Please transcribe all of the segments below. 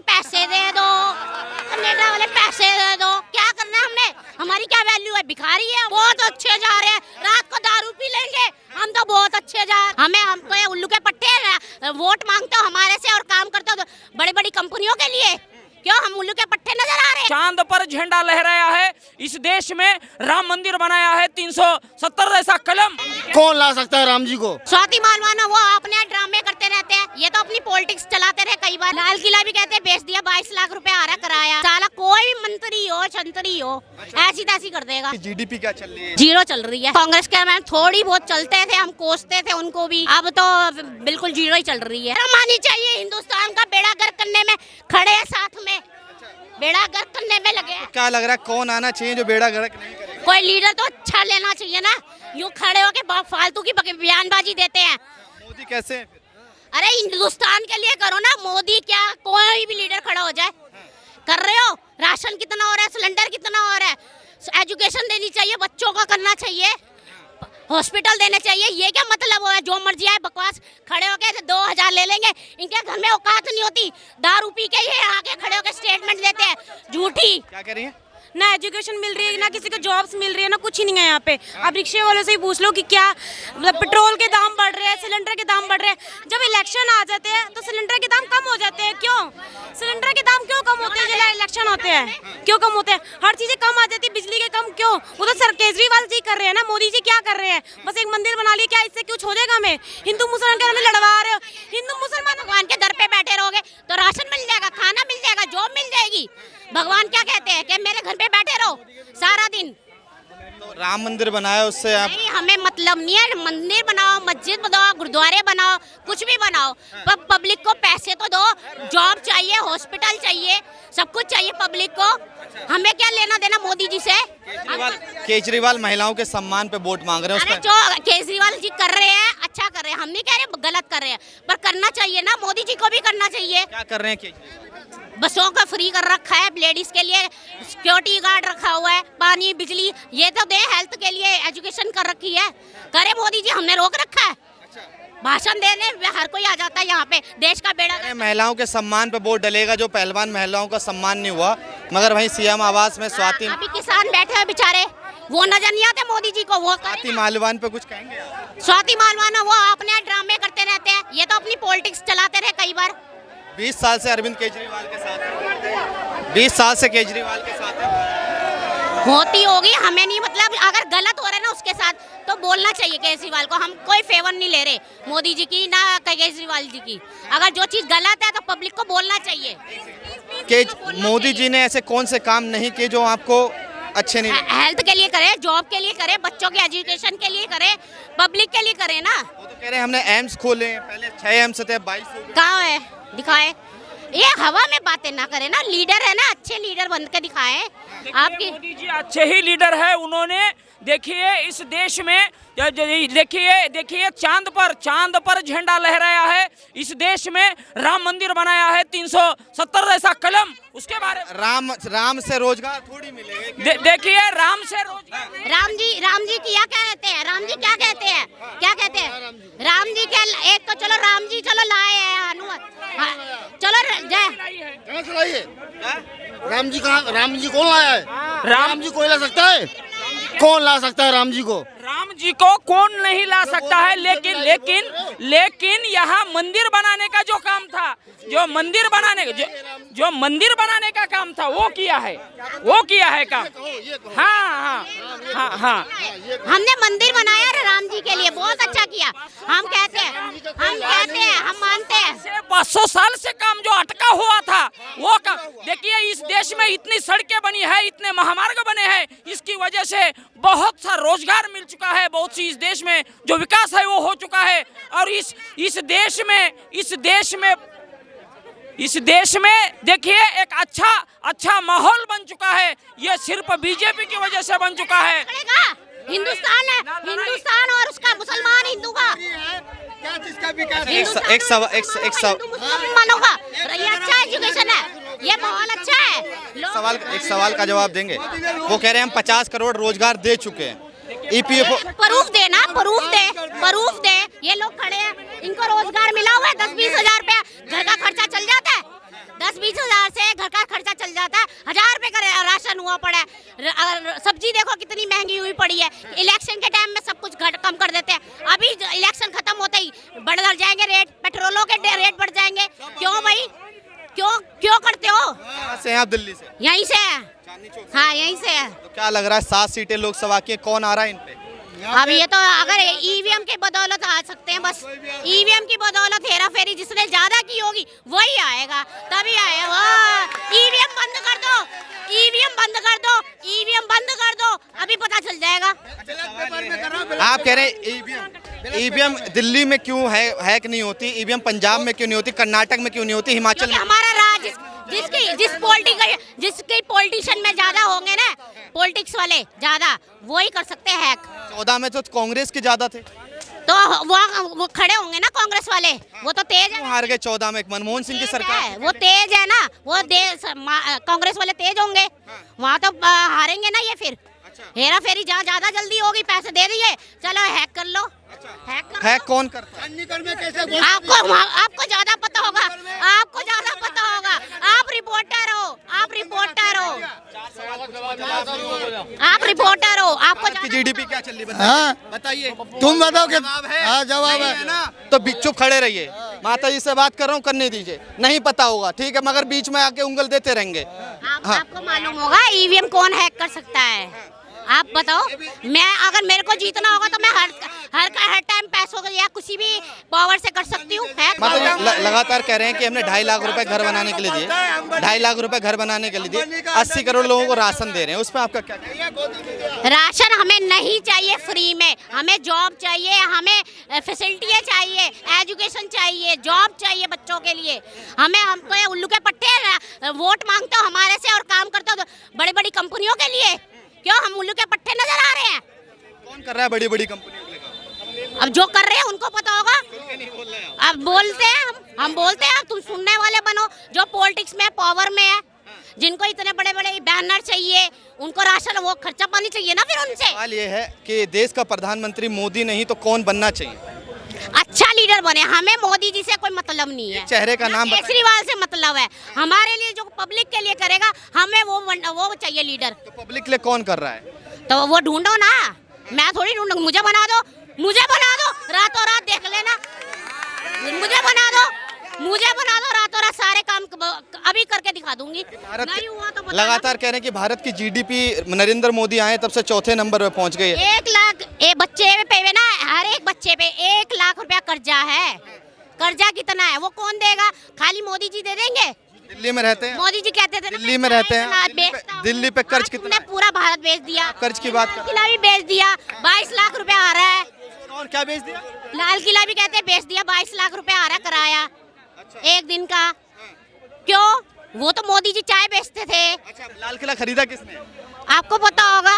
के पैसे दे दो, कनाडा वाले पैसे दे दो, क्या करना है हमने? हमारी क्या वैल्यू है? भिखारी है। बहुत अच्छे जा रहे हैं, रात को दारू पी लेंगे, हम तो बहुत अच्छे जा। हम तो ये उल्लू के पट्टे वोट मांगते हो हमारे से और काम करते हो बड़ी बड़ी कंपनियों के लिए, क्यों हम उल्लू के पट्टे नजर आ रहे हैं? चांद पर झंडा लहराया है, इस देश में राम मंदिर बनाया है, 370 जैसा कलम। कौन ला सकता है राम जी को? स्वाति मालवाना वो अपने ड्रामे करते रहते हैं, ये तो अपनी पॉलिटिक्स चलाते रहे। कई बार लाल किला भी कहते हैं बेच दिया, 22 लाख रुपए आ रहा कराया। साला कोई भी मंत्री हो छंत्री हो ऐसी तैसी कर देगा। जीडीपी क्या चल रही है? जीरो चल रही है। कांग्रेस के मैम थोड़ी बहुत चलते थे, हम कोसते थे उनको भी, अब तो बिल्कुल जीरो ही चल रही है। मानी चाहिए, हिंदुस्तान का बेड़ा गर्क करने में खड़े हैं, साथ में बेड़ा गर्क करने में लगे हैं। क्या लग रहा है कौन आना चाहिए जो बेड़ा गर्क नहीं करे? कोई लीडर तो अच्छा लेना चाहिए ना, यूँ खड़े होके फालतू की बयानबाजी देते हैं। मोदी कैसे है? अरे हिंदुस्तान के लिए करो ना, मोदी क्या कोई भी लीडर खड़ा हो जाए। कर रहे हो? राशन कितना हो रहा है, सिलेंडर कितना हो रहा है, एजुकेशन देनी चाहिए, बच्चों का करना चाहिए, हॉस्पिटल देने चाहिए। ये क्या मतलब है जो मर्जी आए बकवास खड़े होके 2000 ले लेंगे, इनके घर में औकात नहीं होती, दारू पी के ये आके खड़े होके स्टेटमेंट देते हैं झूठी। क्या कह रही है? ना एजुकेशन मिल रही है, ना किसी को जॉब्स मिल रही है, ना कुछ ही नहीं है यहाँ पे। अब रिक्शे वालों से ही पूछ लो कि क्या मतलब पेट्रोल के दाम बढ़ रहे हैं, सिलेंडर के दाम बढ़ रहे हैं। जब इलेक्शन आ जाते हैं तो सिलेंडर के दाम कम हो जाते हैं। क्यों सिलेंडर के दाम क्यों कम होते हैं? जब इलेक्शन होते हैं क्यों कम होते हैं? हर चीजें कम आ जाती है, बिजली के कम क्यों? वो तो सर केजरीवाल जी कर रहे हैं ना, मोदी जी क्या कर रहे हैं? बस एक मंदिर बना लिया, क्या इससे कुछ हो जाएगा? हमें हिंदू मुसलमान के हमें लड़वा रहे हो। हिंदू मुसलमान भगवान के दर पे बैठे रहोगे तो राशन मिल जाएगा, खाना मिल जाएगा, जॉब मिल जाएगी। भगवान क्या कहते हैं कि मेरे घर पे बैठे रहो सारा दिन। तो राम मंदिर बनाया उससे आप? नहीं, हमें मतलब नहीं है। मंदिर बनाओ, मस्जिद बनाओ, गुरुद्वारे बनाओ, कुछ भी बनाओ, पर पब्लिक को पैसे तो दो। जॉब चाहिए, हॉस्पिटल चाहिए, सब कुछ चाहिए पब्लिक को। हमें क्या लेना देना मोदी जी से? केजरीवाल महिलाओं के सम्मान पे वोट मांग रहे हैं। अरे जो केजरीवाल जी कर रहे हैं अच्छा कर रहे हैं, हम नहीं कह रहे गलत कर रहे हैं, पर करना चाहिए ना, मोदी जी को भी करना चाहिए। क्या कर रहे हैं केजरीवाल? बसों का फ्री कर रखा है, लेडीज के लिए सिक्योरिटी गार्ड रखा हुआ है, पानी बिजली ये तो दे, हेल्थ के लिए एजुकेशन कर रखी है। करे मोदी जी, हमने रोक रखा है? भाषण देने हर कोई आ जाता है यहाँ पे, देश का बेड़ा। महिलाओं के सम्मान पे वोट डलेगा, जो पहलवान महिलाओं का सम्मान नहीं हुआ। मगर वहीं सीएम आवास में स्वाति अभी किसान बैठे हैं बेचारे, वो नजर नहीं आते मोदी जी को। वो स्वाति मालवान पे कुछ कहेंगे? स्वाति मालवाना वो अपने ड्रामे करते रहते हैं, ये तो अपनी पॉलिटिक्स चलाते रहे। कई बार 20 साल से अरविंद केजरीवाल के साथ है, 20 साल से केजरीवाल के साथ है। होती होगी, हमें नहीं मतलब। अगर गलत हो रहा है ना उसके साथ तो बोलना चाहिए केजरीवाल को। हम कोई फेवर नहीं ले रहे मोदी जी की ना केजरीवाल जी की। अगर जो चीज गलत है तो पब्लिक को बोलना चाहिए। मोदी जी ने ऐसे कौन से काम नहीं किए जो आपको अच्छे नहीं लगे? हेल्थ के लिए करे, जॉब के लिए करे, बच्चों के एजुकेशन के लिए करे, पब्लिक के लिए करे ना। वो तो कह रहे हैं हमने एम्स खोले, पहले 6 एम्स थे, 22 हो गए। कहाँ है? दिखाए। ये हवा में बातें ना करे ना, लीडर है ना, अच्छे लीडर बन के दिखाए। आपकी मोदी जी अच्छे ही लीडर है। उन्होंने देखिए इस देश में देखिए चांद पर झंडा लहराया है, इस देश में राम मंदिर बनाया है, 370 जैसा कलम। उसके बारे में राम से रोजगार थोड़ी मिलेगा। देखिए राम से रोजगार। राम जी क्या कहते हैं? राम जी क्या कहते हैं? क्या कहते हैं राम जी? क्या एक तो चलो राम जी चलो लाए हैं हनुमान, चलो चलाइए। राम जी कहाँ? राम जी कौन लाया है? राम जी कोई ला सकता है? कौन ला सकता है राम जी को? राम जी को कौन नहीं ला सकता है, लेकिन यहाँ मंदिर बनाने का जो काम था, जो मंदिर बनाने का काम था वो किया है काम। हाँ। हमने मंदिर बनाया राम जी के लिए, बहुत अच्छा किया। हम कहते हैं हम मानते हैं 500 साल से काम जो अटका हुआ था वो काम। देखिए इस देश में इतनी सड़कें बनी है, इतने महामार्ग बने हैं, इसकी वजह से बहुत सा रोजगार मिल चुका है, बहुत सी इस देश में जो विकास है वो हो चुका है। और इस देश में देखिए एक अच्छा माहौल बन चुका है। ये सिर्फ बीजेपी की वजह से बन चुका है। हिंदुस्तान है, हिंदुस्तान और उसका मुसलमान हिंदू का मुसलमानों का ये अच्छा एजुकेशन है, ये माहौल अच्छा है। एक सवाल का जवाब देंगे? वो कह रहे हैं हम 50 करोड़ रोजगार दे चुके हैं। EPF प्रूफ दे। ये लोग खड़े हैं, इनको रोजगार मिला हुआ है, 10-20 हजार रुपया घर का खर्चा चल जाता है। 10-20 हजार घर का खर्चा चल जाता है। 1000 रुपए का राशन हुआ पड़ा है, सब्जी देखो कितनी महंगी हुई पड़ी है। इलेक्शन के टाइम में सब कुछ कम कर देते हैं, अभी इलेक्शन खत्म होते ही बढ़ जाएंगे रेट, पेट्रोलों के रेट बढ़ जाएंगे। क्यों भाई, क्यों करते हो? कहाँ से हैं आप? दिल्ली से? यहीं से है। हाँ यहीं से है। तो क्या लग रहा है 7 सीटें लोकसभा की, कौन आ रहा है इन पे? अब ये तो अगर ईवीएम के बदौलत आ सकते हैं, बस ईवीएम की बदौलत हेरा फेरी जिसने ज्यादा की होगी वही आएगा, तभी आएगा। ईवीएम बंद कर दो, ईवीएम बंद कर दो, ईवीएम बंद कर दो, अभी पता चल जाएगा। आप कह रहे हैं ईवीएम दिल्ली में क्यों हैक नहीं होती, ईवीएम पंजाब में क्यों नहीं होती, कर्नाटक में क्यों नहीं होती, हिमाचल में? हमारा राज्य जिसके पॉलिटिशियन में ज्यादा होंगे ना, पॉलिटिक्स वाले ज्यादा, वही कर सकते हैं हैक। 14 में तो कांग्रेस के ज्यादा थे, तो वो खड़े होंगे ना कांग्रेस वाले, वो तो तेज है। हार गए 14 में, मनमोहन सिंह की सरकार। वो तेज है ना, वो कांग्रेस वाले तेज होंगे, वहाँ तो हारेंगे ना ये। फिर हेरा फेरी जहाँ ज्यादा जल्दी होगी, पैसे दे दिए, चलो हैक कर लो। हैक कौन करता है? आपको ज्यादा पता होगा, आपको ज्यादा पता होगा। आप रिपोर्टर हो, आप रिपोर्टर हो, आप रिपोर्टर हो, आपको जीडीपी क्या चल रही हाँ? बताइए, तुम बताओ कि जवाब है ना, तो चुप खड़े रहिए। माता जी से बात कर रहा हूँ, करने दीजिए। नहीं पता होगा ठीक है, मगर बीच में आके उंगल देते रहेंगे। आपको मालूम होगा ईवीएम कौन हैक कर सकता है? आप बताओ। मैं अगर मेरे को जीतना होगा तो मैं हर टाइम पैसों या किसी भी पावर से कर सकती हूँ। लगातार कह रहे हैं कि हमने 2.5 लाख रुपए घर बनाने के लिए दिए, 2.5 लाख रुपए घर बनाने के लिए दिए, 80 करोड़ लोगों को राशन दे रहे हैं, उस पर आपका क्या कहना? राशन हमें नहीं चाहिए फ्री में, हमें जॉब चाहिए, हमें फैसिलिटियाँ चाहिए, एजुकेशन चाहिए, जॉब चाहिए बच्चों के लिए। हमको उल्लू के पट्टे वोट मांगते हो हमारे से और काम करते हो बड़ी बड़ी कंपनियों के लिए। क्यों हम उल्लू के पट्टे नजर आ रहे हैं? कौन कर रहा है बड़ी बड़ी कंपनियों के लिए? अब जो कर रहे हैं उनको पता होगा। अब बोलते हैं हम बोलते हैं, तुम सुनने वाले बनो। जो पॉलिटिक्स में पावर में है, जिनको इतने बड़े बड़े बैनर चाहिए, उनको राशन वो खर्चा पानी चाहिए ना। फिर उनसे सवाल ये है कि देश का प्रधानमंत्री मोदी नहीं तो कौन बनना चाहिए? अच्छा लीडर बने। हमें मोदी जी से कोई मतलब नहीं है, चेहरे का नाम केजरीवाल से मतलब है। हमारे लिए जो पब्लिक के लिए करेगा, हमें वो चाहिए लीडर। तो पब्लिक के लिए कौन कर रहा है? तो वो ढूंढो ना, मैं थोड़ी ढूंढूंगी। मुझे बना दो, रातों रात देख लेना। मुझे बना दो रातों रात, सारे काम अभी करके दिखा दूंगी। नहीं हुआ तो लगातार कह रहे हैं कि भारत की जीडीपी नरेंद्र मोदी आए तब से 4थे नंबर पे पहुंच गई है। 1 लाख बच्चे पे ना, हर एक बच्चे पे 1 लाख रुपया कर्जा है। कर्जा कितना है वो कौन देगा? खाली मोदी जी दे देंगे। दिल्ली में रहते हैं, मोदी जी कहते थे दिल्ली में रहते हैं, दिल्ली पे कर्ज कितना? पूरा भारत बेच दिया। कर्ज की बात कर, किला भी बेच दिया, 22 लाख रुपया आ रहा है। कौन क्या बेच दिया? लाल किला भी कहते हैं बेच दिया, 22 लाख रुपया आ रहा है किराया एक दिन का। क्यों? वो तो मोदी जी चाय बेचते थे। अच्छा, लाल किला खरीदा किसने? आपको पता होगा,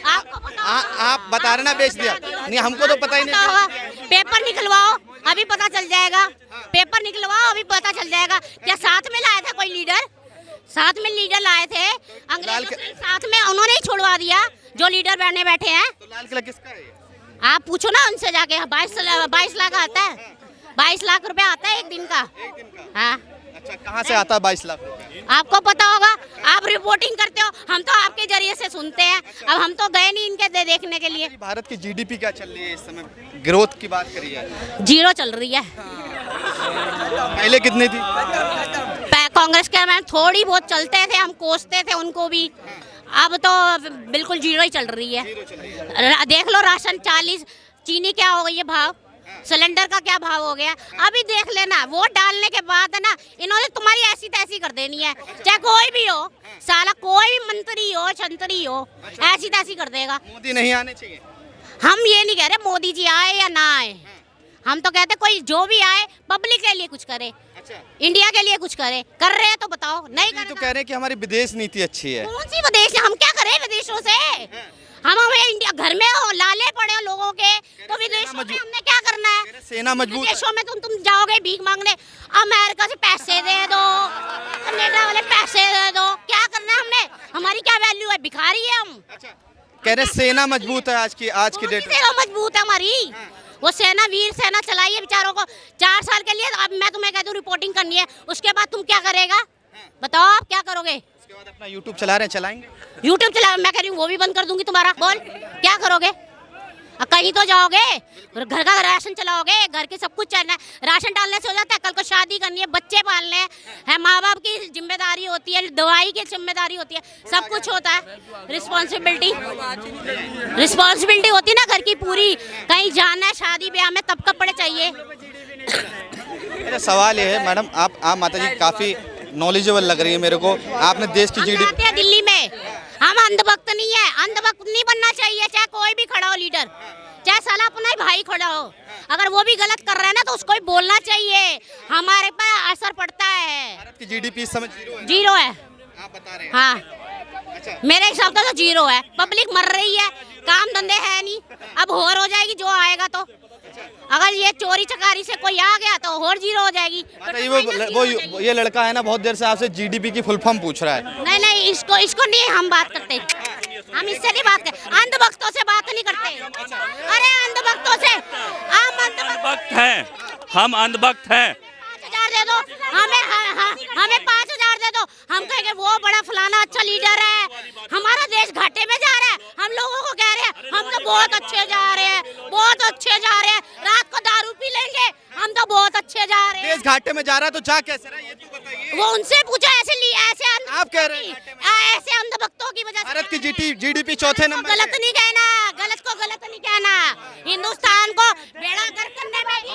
आपको पता होगा। आप बता रहे ना बेच दिया, नहीं हमको तो पता ही नहीं। पेपर निकलवाओ, अभी पता चल जाएगा। पेपर निकलवाओ, अभी पता चल जाएगा। क्या साथ में लाया था कोई लीडर? साथ में लीडर लाए थे अंग्रेजों के साथ में, उन्होंने ही छोड़वा दिया जो लीडर बने बैठे हैं। तो लाल किला किसका है? आप पूछो ना उनसे जाके। 22 लाख आता है, 22 लाख रुपया आता है एक दिन का। हाँ। अच्छा, कहाँ से आता है 22 लाख? आपको पता होगा, आप रिपोर्टिंग करते हो, हम तो आपके जरिए से सुनते हैं। अब हम तो गए नहीं इनके देखने के लिए। भारत की जीडीपी क्या चल रही है इस समय? ग्रोथ की बात करिए। 0 चल रही है। पहले कितनी थी? कांग्रेस के में थोड़ी बहुत चलते थे, हम कोसते थे उनको भी। अब तो बिल्कुल 0 ही चल रही है। देख लो राशन 40, चीनी क्या हो गई है भाव, सिलेंडर का क्या भाव हो गया। अभी देख लेना, वोट डालने के बाद है ना, इन्होंने तुम्हारी ऐसी तैसी कर देनी है। चाहे कोई भी हो, साला कोई भी मंत्री हो, छंत्री हो, ऐसी तैसी कर देगा। मोदी नहीं आने चाहिए। हम ये नहीं कह रहे मोदी जी आए या ना आए, हम तो कहते कोई जो भी आए पब्लिक के लिए कुछ करे। अच्छा, इंडिया के लिए कुछ करे। कर रहे हैं तो बताओ, नहीं कर तो कह रहे हैं कि हमारी विदेश नीति अच्छी है। कौन सी विदेश? हम क्या करें विदेशों से? हम हमें इंडिया घर में हो, लाले पड़े हो लोगों के, तो विदेशों में हमने क्या करना है? सेना मजबूत। विदेशों में तुम जाओगे भीख मांगने, अमेरिका से पैसे दे दो, कनाडा वाले पैसे दे दो, क्या करना है हमने? हमारी क्या वैल्यू है? भिखारी है हम। कह रहे सेना मजबूत है आज की डेट में। सेना मजबूत है हमारी। वो सेना, वीर सेना चलाई है बेचारों को 4 साल के लिए। अब मैं तुम्हें कहती हूँ रिपोर्टिंग करनी है, उसके बाद तुम क्या करेगा? बताओ आप क्या करोगे? उसके बाद अपना यूट्यूब चला रहे हैं, चलाएंगे? यूट्यूब चला, मैं कह रही हूँ वो भी बंद कर दूंगी तुम्हारा। बोल क्या करोगे? अब कहीं तो जाओगे, घर का राशन चलाओगे, घर की सब कुछ चलना है। राशन डालने से हो जाता है? कल को शादी करनी है, बच्चे पालने हैं, माँ बाप की जिम्मेदारी होती है, दवाई की जिम्मेदारी होती है, सब कुछ होता है। रिस्पॉन्सिबिलिटी होती है ना घर की पूरी। कहीं जाना है शादी ब्याह में तब कपड़े चाहिए। मेरा सवाल ये है मैडम, आप माता जी काफ़ी नॉलेजेबल लग रही है मेरे को। आपने देश की हम जीडीपी जाते हैं दिल्ली में, हम अंधभक्त नहीं है, अंधभक्त नहीं बनना चाहिए। चाहे कोई भी खड़ा हो लीडर, चाहे साला अपना ही भाई खड़ा हो, अगर वो भी गलत कर रहा है ना तो उसको भी बोलना चाहिए। हमारे पर असर पड़ता है। भारत की जीडीपी इस समय जीरो है। आप बता रहे हैं? हाँ, अच्छा, मेरे हिसाब से तो जीरो है। पब्लिक मर रही है, काम धंधे है नहीं, अब होर हो जाएगी जो आएगा तो। अगर ये चोरी चकारी से कोई आ गया तो और जीरो हो जाएगी। माता जी वो ये लड़का है ना, बहुत देर से आपसे जीडीपी की फुल फॉर्म पूछ रहा है। नहीं, इसको नहीं हम बात करते, हम इससे नहीं बात करते, अंधभक्तों से बात नहीं करते। अरे अंधभक्तों से, हम अंधभक्त हैं, हम अंधभक्त हैं। 5,000 दे दो हमें 5,000 दे दो, हम कहेंगे वो बड़ा फलाना अच्छा लीडर है। हमारा देश घाटे में जा रहा है, हम लोगों को कह रहे हैं हम तो बहुत अच्छे जा रहे हैं, बहुत अच्छे जा रहे हैं, रात को दारू पी लेंगे, हम तो बहुत अच्छे जा रहे हैं। देश घाटे में जा रहा है तो जा कैसे रहा है ये तो बताइए। वो उनसे पूछा, ऐसे आप कह रहे हैं ऐसे अंधभक्तों की वजह से। भारत की जीडीपी चौथे नंबर गलत नहीं कहना, गलत को गलत नहीं कहना। हिंदुस्तान को बेड़ा गर्क करने में